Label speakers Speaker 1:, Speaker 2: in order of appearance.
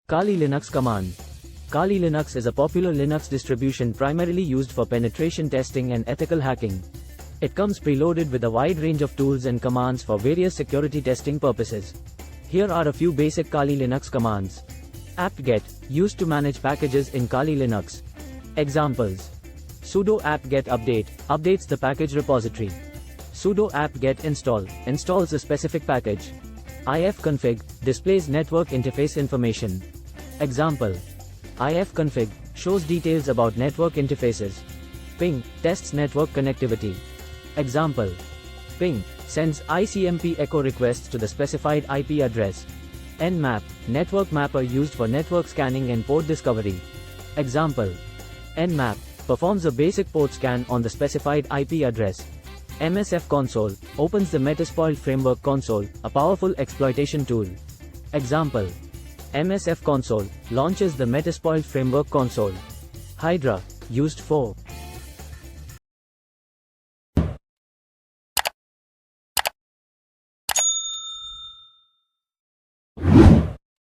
Speaker 1: Kali Linux command. Kali Linux is a popular Linux distribution primarily used for penetration testing and ethical hacking. It comes preloaded with a wide range of tools and commands for various security testing purposes. Here are a few basic Kali Linux commands. apt-get, used to manage packages in Kali Linux. Examples. Sudo apt-get update, updates the package repository. Sudo apt-get install, installs a specific package. ifconfig, displays network interface information. Example. ifconfig, shows details about network interfaces. Ping, tests network connectivity. Example. Ping, sends ICMP echo requests to the specified IP address. nmap, network mapper used for network scanning and port discovery. Example. nmap, performs a basic port scan on the specified IP address. MSF console, opens the Metasploit framework console, a powerful exploitation tool. Example. MSF console, launches the Metasploit framework console. Hydra, used for